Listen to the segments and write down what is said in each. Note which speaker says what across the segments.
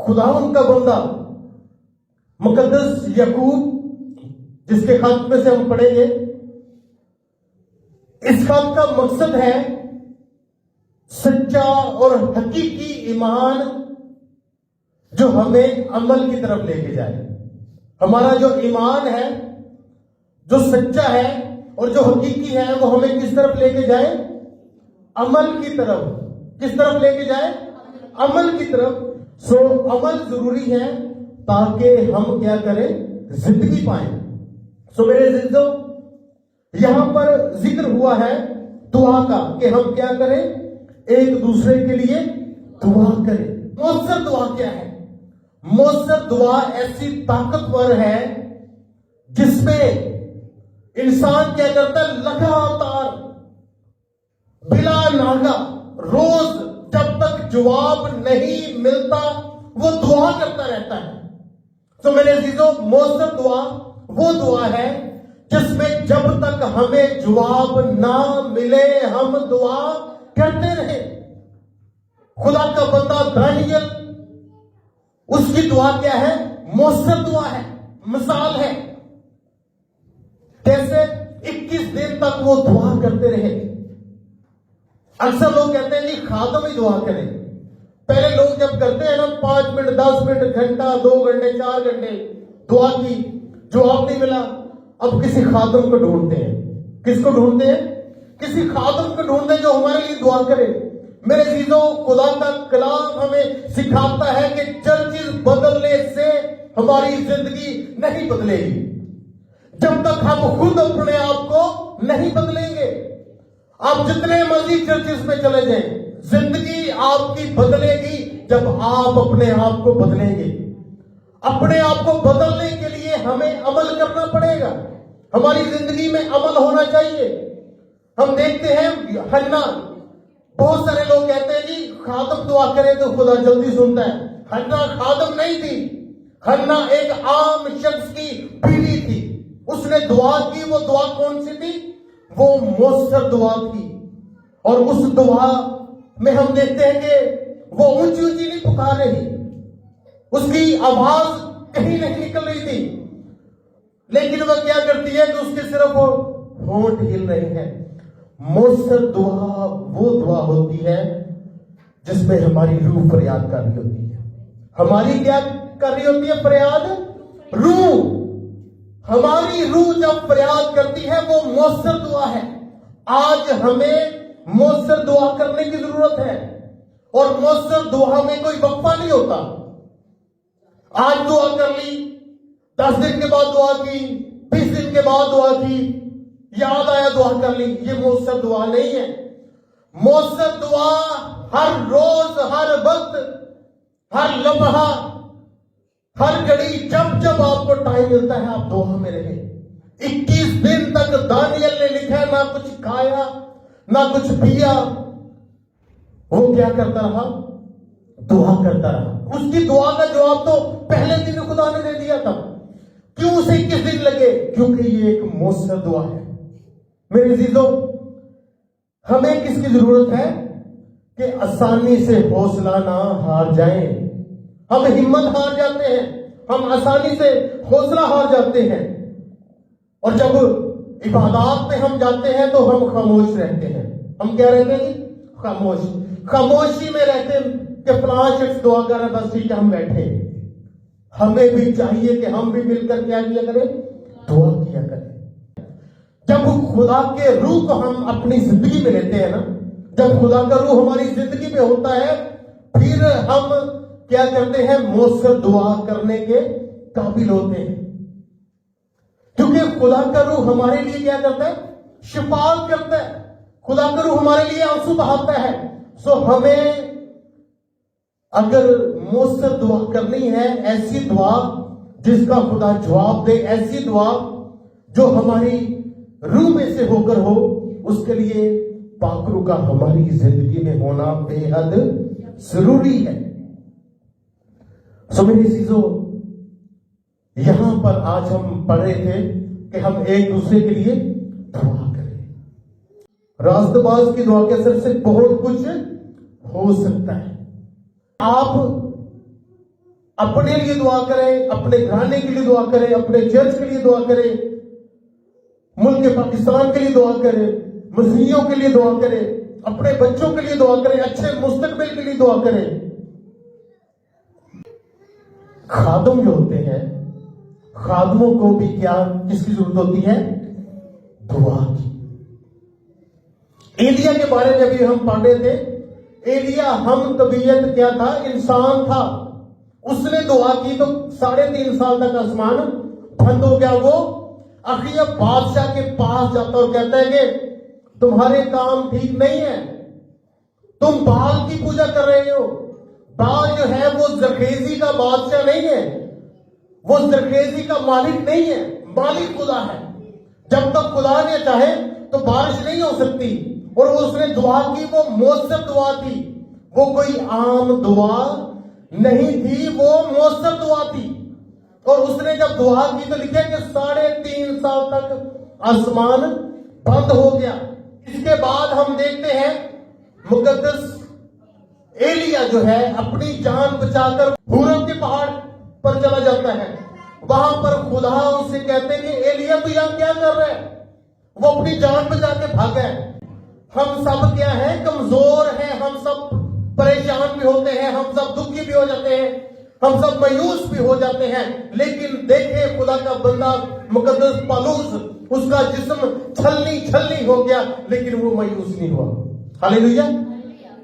Speaker 1: खुदावंद का बंदा मुकद्दस याकूब, जिसके खत में से हम पढ़ेंगे, इस खत का मकसद है सच्चा और हकीकी ईमान जो हमें अमल की तरफ लेके जाए। हमारा जो ईमान है, जो सच्चा है और जो हकीकी है, वो हमें किस तरफ लेके जाए? अमल की तरफ। किस तरफ लेके जाए? अमल की तरफ। सो अमल जरूरी है ताकि हम क्या करें? जिंदगी पाए। सो मेरे अजीजों, यहां पर जिक्र हुआ है दुआ का कि हम क्या करें? एक दूसरे के लिए दुआ करें। मौसर दुआ क्या है? मौसर दुआ ऐसी ताकतवर है जिसमें इंसान क्या करता है? लगातार बिला नागा रोज जब तक जवाब नहीं मिलता वो दुआ करता रहता है। तो मेरे अजीजों, मौसर दुआ वो दुआ है जिसमें जब तक हमें जवाब ना मिले हम दुआ करते रहे। खुदा का बंदा दानियल, उसकी दुआ क्या है? मौसर दुआ है, मिसाल है। कैसे? 21 दिन तक वो दुआ करते रहे। अक्सर लोग कहते हैं जी खादम ही दुआ करें। पहले लोग जब करते हैं ना 5 मिनट 10 मिनट घंटा 2 घंटे 4 घंटे दुआ की, जवाब नहीं मिला, अब किसी खादम को ढूंढते हैं। किसको ढूंढते हैं? किसी खादम को ढूंढते हैं जो हमारे लिए दुआ करे। मेरे अजीजों, खुदा का कलाम हमें सिखाता है कि चीज बदलने से हमारी जिंदगी नहीं बदलेगी जब तक हम खुद अपने आप को नहीं बदलेंगे। आप जितने मर्जी चर्चिस में चले जाएं, जिंदगी आपकी बदलेगी जब आप अपने आप को बदलेंगे। अपने आप को बदलने के लिए हमें अमल करना पड़ेगा। हमारी जिंदगी में अमल होना चाहिए। हम देखते हैं हन्ना, बहुत सारे लोग कहते हैं जी खादम दुआ करे तो खुदा जल्दी सुनता है। हन्ना खादम नहीं थी। हन्ना एक आम शख्स की बीवी थी। उसने दुआ की। वो दुआ कौन सी थी? वो मौसर दुआ थी। और उस दुआ में हम देखते हैं कि वो ऊंची ऊंची नहीं पुकार रही, उसकी आवाज कहीं नहीं निकल रही थी, लेकिन वह क्या करती है कि उसके सिर्फ होंठ हिल रहे हैं। मौसर दुआ वो दुआ होती है जिसमें हमारी रूह फरियाद कर रही होती है। हमारी क्या कर रही होती है? फरियाद। रूह, हमारी रूह जब फरियाद करती है वो मौसर दुआ है। आज हमें मौसर दुआ करने की जरूरत है। और मौसर दुआ में कोई वक्फा नहीं होता। आज दुआ कर ली, 10 दिन के बाद दुआ की, 20 दिन के बाद दुआ की, याद आया दुआ कर ली। ये मौसर दुआ नहीं है। मौसर दुआ हर रोज, हर वक्त, हर लम्हा, हर घड़ी, जब जब आपको टाइम मिलता है आप दुआ में रहे। 21 दिन तक दानियल ने लिखा है, ना कुछ खाया ना कुछ पिया, वो क्या करता रहा? दुआ करता रहा। उसकी दुआ का जवाब तो पहले दिन खुदा ने दे दिया था। क्यों उसे 21 दिन लगे? क्योंकि ये एक मौसर दुआ है। मेरे अजीजों, हमें किसकी जरूरत है? कि आसानी से हौसला ना हार जाएं। हम हिम्मत हार जाते हैं, हम आसानी से हौसला हार जाते हैं। और जब इबादत में हम जाते हैं तो हम खामोश रहते हैं। हम क्या रहते हैं? खामोश। खामोशी में रहते हैं कि फलां शख्स दुआ कर रहा है, बस ठीक है हम बैठे। हमें भी चाहिए कि हम भी मिलकर क्या किया करें? दुआ किया करें। जब खुदा के रूह को हम अपनी जिंदगी में लेते हैं ना, जब खुदा का रूह हमारी जिंदगी में होता है, फिर हम क्या करते हैं? मौसर दुआ करने के काबिल होते हैं। क्योंकि खुदा का रूह हमारे लिए क्या करता है? शिफाअत करता है। खुदा का रूह हमारे लिए आंसू बहाता है। सो हमें अगर मौसर दुआ करनी है, ऐसी दुआ जिसका खुदा जवाब दे, ऐसी दुआ जो हमारी रूह में से होकर हो, उसके लिए पाकरू का हमारी जिंदगी में होना बेहद जरूरी है। सो मेरी चीजों, यहां पर आज हम पढ़ रहे थे कि हम एक दूसरे के लिए दुआ करें। रास्तबाज की दुआ के असर से बहुत कुछ हो सकता है। आप अपने लिए दुआ करें, अपने घराने के लिए दुआ करें, अपने चर्च के लिए दुआ करें, मुल्क पाकिस्तान के लिए दुआ करें, मसीहियों के लिए दुआ करें, अपने बच्चों के लिए दुआ करें, अच्छे मुस्तकबिल के लिए दुआ करें। खादम जो होते हैं, खादमों को भी क्या किसकी जरूरत होती है? दुआ की। एलिया के बारे में अभी हम पढ़ रहे थे। एलिया हम तबीयत क्या था? इंसान था। उसने दुआ की तो 3.5 साल तक आसमान बंद हो गया। वो अखिया बादशाह के पास जाता और कहता है कि तुम्हारे काम ठीक नहीं है, तुम बाल की पूजा कर रहे हो। बाल जो है वो जरखेजी का बादशाह नहीं है, वो जरखेजी का मालिक नहीं है, मालिक खुदा है। जब तक खुदा ने चाहे तो बारिश नहीं हो सकती। और उसने दुआ की, वो मौसम दुआ थी, वो कोई आम दुआ नहीं थी, वो मौसम दुआ थी। और उसने जब दुआ की तो लिखा कि 3.5 साल तक आसमान बंद हो गया। इसके बाद हम देखते हैं मुकद्दस एलिया जो है अपनी जान बचाकर हुरम के पहाड़ पर चला जाता है। वहां पर खुदा उससे कहते हैं कि एलिया तू यहां क्या कर रहा है? वो अपनी जान बचा के भागा है। हम सब क्या है? कमजोर हैं, हम सब परेशान भी होते हैं, हम सब दुखी भी हो जाते हैं, हम सब मायूस भी हो जाते हैं। लेकिन देखे खुदा का बंदा मुकद्दस पौलुस, उसका जिस्म छलनी हो गया लेकिन वो मायूस नहीं हुआ। हालेलुया।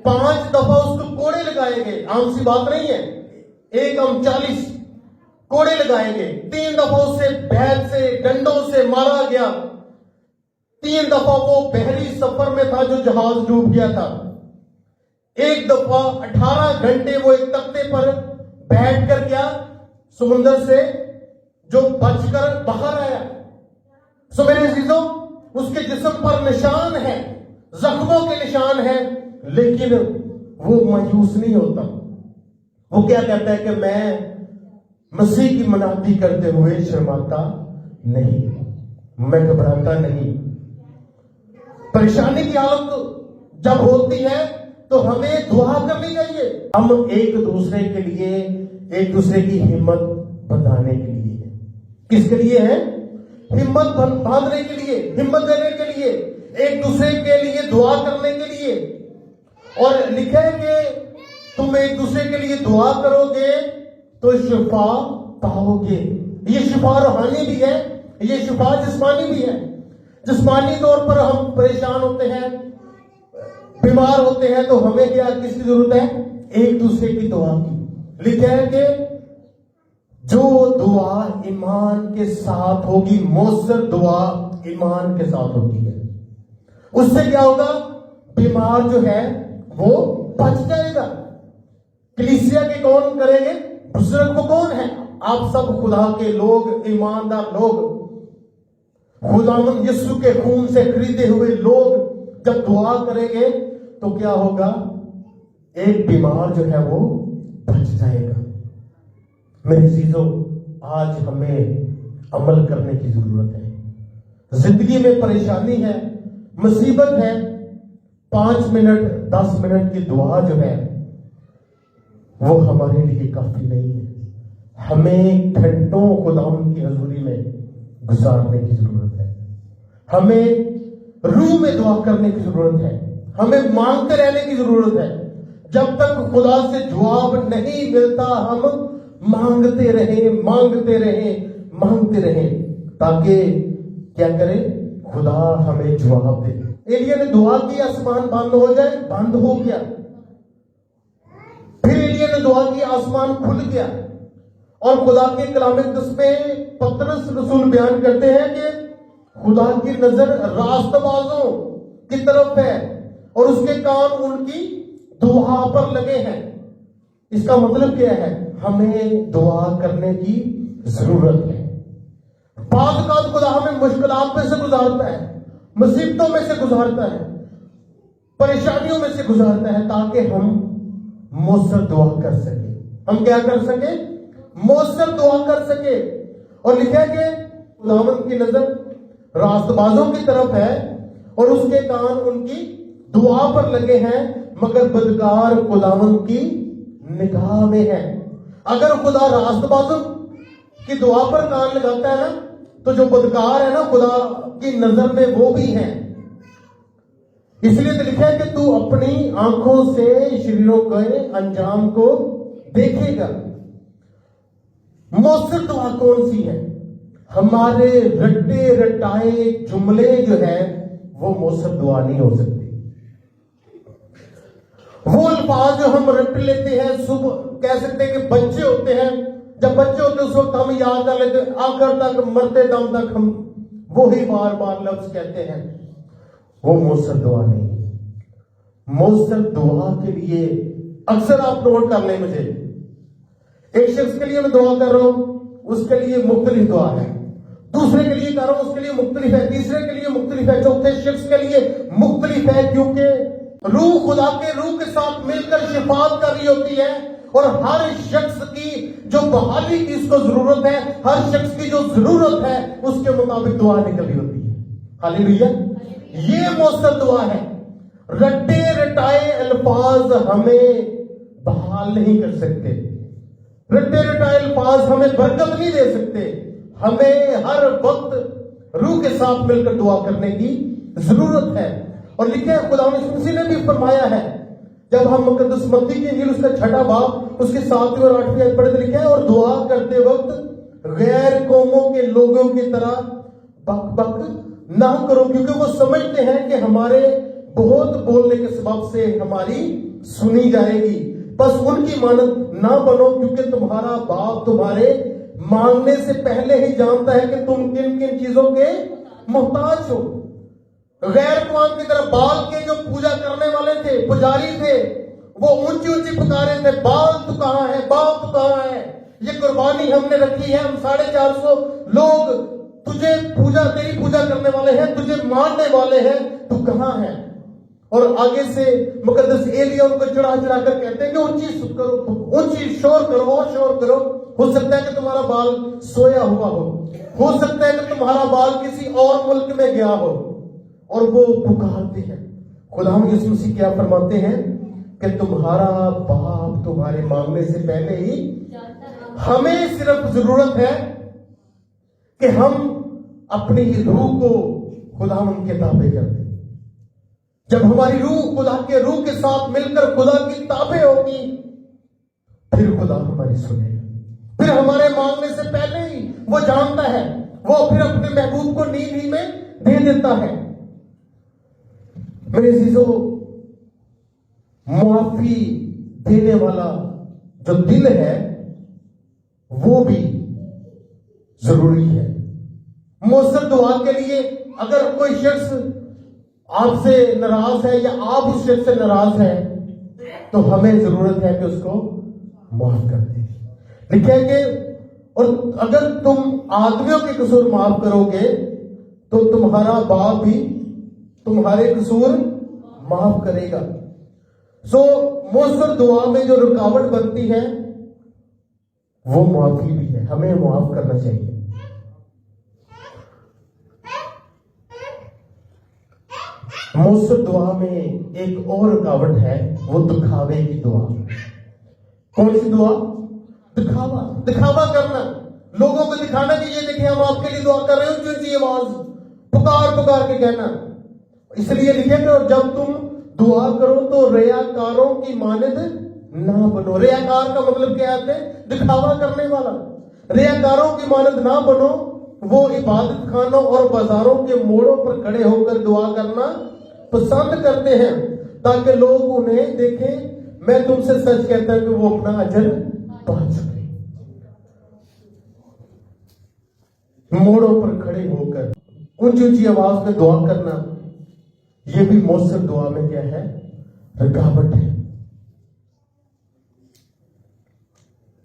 Speaker 1: 5 दफा उसको कोड़े लगाए गए, आम सी बात नहीं है। 1-40 कोड़े लगाए गए। 3 दफा उसे बैत से डंडों से मारा गया। 3 दफा वो बहरी सफर में था जो जहाज डूब गया था। 1 दफा 18 घंटे वो एक तख्ते पर बैठकर क्या समुद्र से जो बचकर बाहर आया। सो मेरे अजीजों, उसके जिस्म पर निशान है, जख्मों के निशान है, लेकिन वो मायूस नहीं होता। वो क्या कहता है कि मैं मसीह की मनाती करते हुए शर्माता नहीं, मैं घबराता नहीं। परेशानी की हालत जब होती है तो हमें दुआ करनी चाहिए। हम एक दूसरे के लिए, एक दूसरे की हिम्मत बंधाने के लिए। किसके लिए है? हिम्मत बांधने के लिए, हिम्मत देने के लिए, एक दूसरे के लिए दुआ करने के लिए। और लिखा है कि तुम एक दूसरे के लिए दुआ करोगे तो शिफा पाओगे। ये शिफा रूहानी भी है, ये शिफा जिस्मानी भी है। जिस्मानी तौर पर हम परेशान होते हैं, बीमार होते हैं, तो हमें क्या किसकी जरूरत है? एक दूसरे की दुआ की। लिखा है कि जो दुआ ईमान के साथ होगी, मौसर दुआ ईमान के साथ होती है, उससे क्या होगा? बीमार जो है वो बच जाएगा। कलीसिया के कौन करेंगे? बुजुर्ग वो कौन है? आप सब खुदा के लोग, ईमानदार लोग, खुदावंद यीशु के खून से खरीदे हुए लोग जब दुआ करेंगे तो क्या होगा? एक बीमार जो है वो बच जाएगा। मेरे चीजों, आज हमें अमल करने की जरूरत है। जिंदगी में परेशानी है, मुसीबत है, 5 मिनट 10 मिनट की दुआ जो है वो हमारे लिए काफी नहीं है। हमें घंटों खुदावंद की हजूरी में गुजारने की जरूरत है। हमें रूह में दुआ करने की जरूरत है। हमें मांगते रहने की जरूरत है। जब तक खुदा से जवाब नहीं मिलता, हम मांगते रहें, मांगते रहें, मांगते रहें, ताकि क्या करें? खुदा हमें जवाब दे। एलिया ने दुआ की, आसमान बंद हो जाए, बंद हो गया। फिर एलिया ने दुआ की, आसमान खुल गया। और खुदा के कलाम मुक़द्दस में पतरस रसूल बयान करते हैं कि खुदा की नजर रास्तबाजों की तरफ है और उसके कान उनकी दुआ पर लगे हैं। इसका मतलब क्या है? हमें दुआ करने की जरूरत है। बाद का खुदा हमें मुश्किलात में से गुजारता है, मुसीबतों में से गुजारता है, परेशानियों में से गुजारता है, ताकि हम मौसर दुआ कर सके। हम क्या कर सके? मौसर दुआ कर सके। और लिखा है कि खुदावंद की नजर रास्तबाजों की तरफ है और उसके कान उनकी दुआ पर लगे हैं, मगर बदकार खुदावंद की निगाह में है। अगर खुदा रास्तबाजों की दुआ पर कान लगाता है ना, तो जो बदकार है ना खुदा की नजर में वो भी है। इसलिए तो लिखा है कि तू अपनी आंखों से शरीरों के अंजाम को देखेगा। मौसर दुआ कौन सी है? हमारे रट्टे रटाए जुमले जो है वो मौसर दुआ नहीं हो सकती। वो अल्फाज जो हम रट लेते हैं, सुबह कह सकते हैं कि बच्चे होते हैं, जब बच्चे होते हैं उस वक्त हम याद कर लेते, आखिर तक मरते दम तक हम वही बार बार लफ्ज कहते हैं। वो मौसर दुआ नहीं। मौसर दुआ के लिए अक्सर आप नोट कर लें, मुझे एक शख्स के लिए मैं दुआ कर रहा हूं, उसके लिए मुख्तलिफ दुआ है, दूसरे के लिए कर रहा हूं, उसके लिए मुख्तलिफ है, तीसरे के लिए मुख्तलिफ है, चौथे शख्स के लिए मुख्तलिफ है, क्योंकि रूह खुदा के रूह के साथ मिलकर शिफात कर रही होती है। और हर शख्स की जो बहाली की इसको जरूरत है, हर शख्स की जो जरूरत है उसके मुताबिक दुआ निकल रही होती है। हालेलुया। ये मौसर दुआ है। रट्टे रटाए अल्फाज हमें बहाल नहीं कर सकते, रट्टे रटाए अल्फाज हमें बरकत नहीं दे सकते। हमें हर वक्त रूह के साथ मिलकर दुआ करने की जरूरत है। और लिखा है खुदा ने भी फरमाया है, जब हम मुकद्दस मत्ती की इंजील उसका 6वां बाब उसके 7वीं और 8वीं आयत पढ़ते, लिखा है और दुआ करते वक्त गैर कौमों के लोगों की तरह बक बक ना करो, क्योंकि वो समझते हैं कि हमारे बहुत बोलने के सबब से हमारी सुनी जाएगी। बस उनकी मानद ना बनो, क्योंकि तुम्हारा बाप तुम्हारे मांगने से पहले ही जानता है कि तुम किन किन चीजों के मोहताज हो। गैर कौम की तरह बाल के जो पूजा करने वाले थे, पुजारी थे, वो ऊंची ऊंची पुकारे थे, बाल तू कहां है, बाल तू कहां है, ये कुर्बानी हमने रखी है, हम 450 लोग तुझे पूजा, तेरी पूजा करने वाले हैं, तुझे मानने वाले हैं, तू कहां है। और आगे से मुकद्दस एलिया उनको चढ़ा चढ़ा कर कहते हैं कि ऊंची करो, ऊंची शोर करो, शोर करो। हो सकता है कि तुम्हारा बाल सोया हुआ हो सकता है कि तुम्हारा बाल किसी और मुल्क में गया हो। और वो पुकारते हैं। खुदा यीशु मसीह क्या फरमाते हैं कि तुम्हारा बाप तुम्हारे मांगने से पहले ही, हमें सिर्फ जरूरत है कि हम अपनी रूह को खुदा के ताबे कर दें। जब हमारी रूह खुदा के रूह के साथ मिलकर खुदा की ताबे होगी, फिर खुदा हमारी सुनेगा। फिर हमारे मांगने से पहले ही वो जानता है, वो फिर अपने महबूब को नींद ही में दे देता है। मेरे अजीजों, मुआफी देने वाला जो दिल है वो भी जरूरी है। मौसर दुआ के लिए अगर कोई शख्स आपसे नाराज है या आप उस शख्स से नाराज है, तो हमें जरूरत है कि उसको माफ कर दें। लिखा है कि और अगर तुम आदमियों के कसूर माफ करोगे तो तुम्हारा बाप भी तुम्हारे कसूर माफ करेगा। सो मौसर दुआ में जो रुकावट बनती है वो माफी भी है, हमें माफ करना चाहिए। मौसर दुआ में एक और रुकावट है, वो दिखावे की दुआ। कौन सी दुआ? दिखावा। दिखावा करना, लोगों को दिखाना कि ये देखिए हम आपके लिए दुआ कर रहे हो, ऊंची आवाज पुकार पुकार के कहना। इसलिए लिखे कि और जब तुम दुआ करो तो रियाकारों की मानद ना बनो। रियाकार का मतलब क्या है? दिखावा करने वाला। रियाकारों की मानद ना बनो। वो इबादत खानों और बाजारों के मोड़ों पर खड़े होकर दुआ करना पसंद करते हैं ताकि लोग उन्हें देखें। मैं तुमसे सच कहता हूं कि वो अपना अजर पा चुके। मोड़ों पर खड़े होकर ऊंची ऊंची आवाज में दुआ करना, ये भी मौसर दुआ में क्या है? रुकावट है।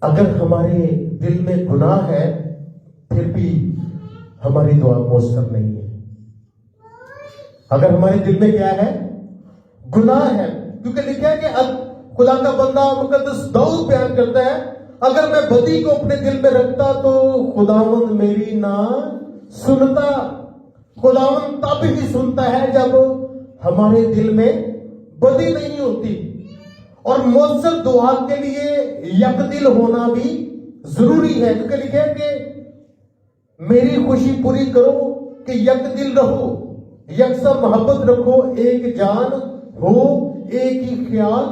Speaker 1: अगर हमारे दिल में गुनाह है फिर भी हमारी दुआ मौसर नहीं है। अगर हमारे दिल में क्या है? गुनाह है। क्योंकि लिखा है कि खुदा का बंदा मुकद्दस दाऊद बयान करता है, अगर मैं बदी को अपने दिल में रखता तो खुदावंद मेरी ना सुनता। खुदावंद तब ही सुनता है जब हमारे दिल में बदी नहीं होती। और मौसर दुआ के लिए यकदिल होना भी जरूरी है, क्योंकि लिखे है कि मेरी खुशी पूरी करो कि यकदिल रहो, यकसा मोहब्बत रखो, एक जान हो, एक ही ख्याल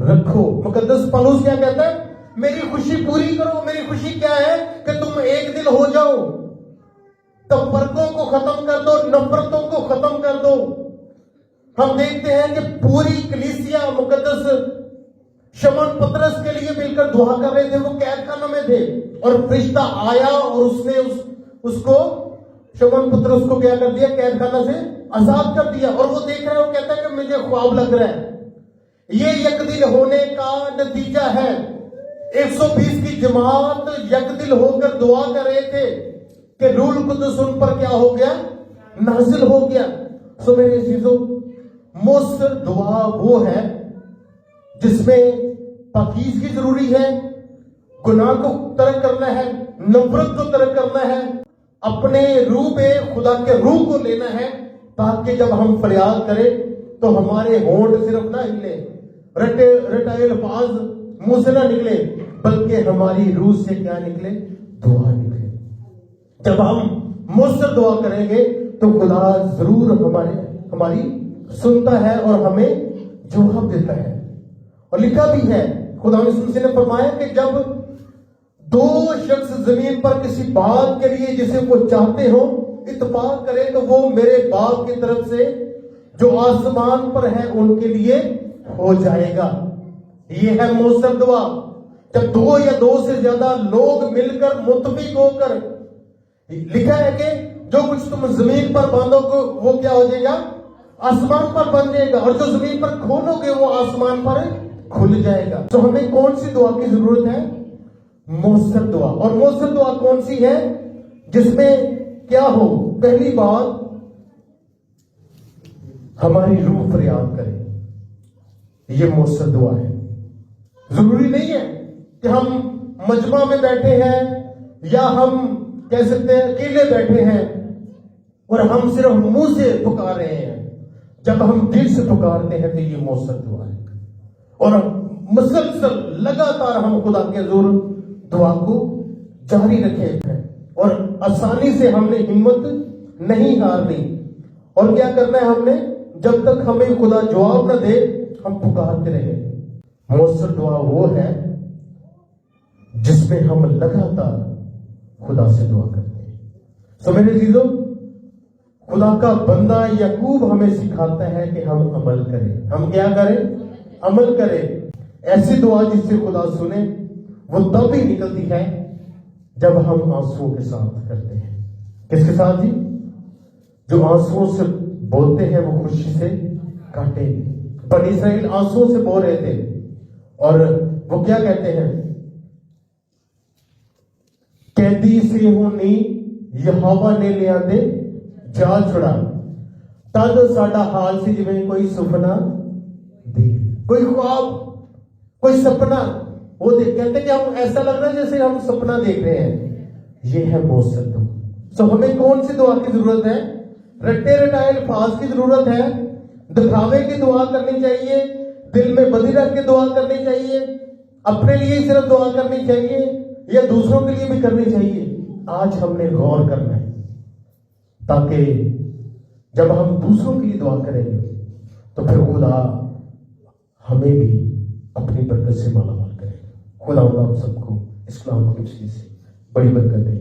Speaker 1: रखो। मुकद्दस पौलुस क्या कहता है? मेरी खुशी पूरी करो। मेरी खुशी क्या है? कि तुम एक दिल हो जाओ, तफरकों को खत्म कर दो, नफरतों को खत्म कर दो। हम देखते हैं कि पूरी कलीसिया मुकद्दस शमौन पतरस के लिए मिलकर दुआ कर रहे थे। वो कैद खाना में थे और फरिश्ता आया और उसने उसको शमौन पतरस को क्या कर दिया? कैद खाना से आजाद कर दिया। और वो देख रहा है, वो कहता है कि मुझे ख्वाब लग रहा है। ये यकदिल होने का नतीजा है। 120 की जमात यकदिल होकर दुआ कर रहे थे कि रूह कुद्दुस उन पर क्या हो गया? नाजिल हो गया। सो मेरे चीजों, मौसर दुआ वो है जिसमें पाकीज़गी जरूरी है, गुनाह को तरक करना है, नफरत को तरक करना है, अपने रूह पे खुदा के रूह को लेना है, ताकि जब हम फरियाद करें तो हमारे होंठ सिर्फ ना हिले, रटाए अल्फाज मुंह से ना निकले, बल्कि हमारी रूह से क्या निकले? दुआ निकले। जब हम मुझसे दुआ करेंगे तो खुदा जरूर हमारी सुनता है और हमें जवाब देता है। और लिखा भी है, खुदा ने फरमाया कि जब दो शख्स जमीन पर किसी बात के लिए जिसे वो चाहते हो इत्तेफाक करें तो वो मेरे बाप की तरफ से जो आसमान पर है उनके लिए हो जाएगा। ये है मौसर दुआ। जब दो या दो से ज्यादा लोग मिलकर मुत्तफिक होकर, लिखा है कि जो कुछ तुम जमीन पर बांधोगे वो क्या हो जाएगा? आसमान पर बन जाएगा, और जो जमीन पर खोलोगे वो आसमान पर खुल जाएगा। तो हमें कौन सी दुआ की जरूरत है? मौसर दुआ। और मौसर दुआ कौन सी है? जिसमें क्या हो? पहली बात, हमारी रूह फरियाद करे। ये मौसर दुआ है। जरूरी नहीं है कि हम मजमा में बैठे हैं या हम कह सकते हैं अकेले बैठे हैं और हम सिर्फ मुंह से पुकार रहे हैं। जब हम दिल से पुकारते हैं तो ये मौसर दुआ है। और मुसलसल लगातार हम खुदा के जोर दुआ को जारी रखे हैं और आसानी से हमने हिम्मत नहीं हारनी। और क्या करना है हमने? जब तक हमें खुदा जवाब न दे हम पुकारते रहे। मौसर दुआ वो है जिसमें हम लगातार खुदा से दुआ करते हैं। तो मेरे चीजों, खुदा का बंदा याकूब हमें सिखाता है कि हम अमल करें। हम क्या करें? अमल करें। ऐसी दुआ जिससे खुदा सुने वो तब ही निकलती है जब हम आंसुओं के साथ करते हैं। किसके साथ जी? जो आंसुओं से बोलते हैं वो खुशी से काटेंगे। बनी इस्राएल आंसुओं से बोल रहे थे और वो क्या कहते हैं? कैदी सिहोनी यहोवा ने लिया दे जा छुड़ा, तद साडा हाल से जिवें कोई सुपना दे। कोई ख्वाब, कोई सपना वो देख, कहते कि हम ऐसा लग रहा है जैसे हम सपना देख रहे हैं। ये है मौसर दुआ। तो हमें कौन सी दुआ की जरूरत है? रट्टे रटाए अल्फाज की जरूरत है, दिखावे की दुआ करनी चाहिए, दिल में बदी रख के दुआ करनी चाहिए, अपने लिए सिर्फ दुआ करनी चाहिए या दूसरों के लिए भी करनी चाहिए? आज हमने गौर करना है, ताकि जब हम दूसरों के लिए दुआ करेंगे तो फिर खुदा हमें भी अपनी बरकत से मालामाल करेगा। खुदा हम सबको इस कलाम की से बड़ी बरकत दे।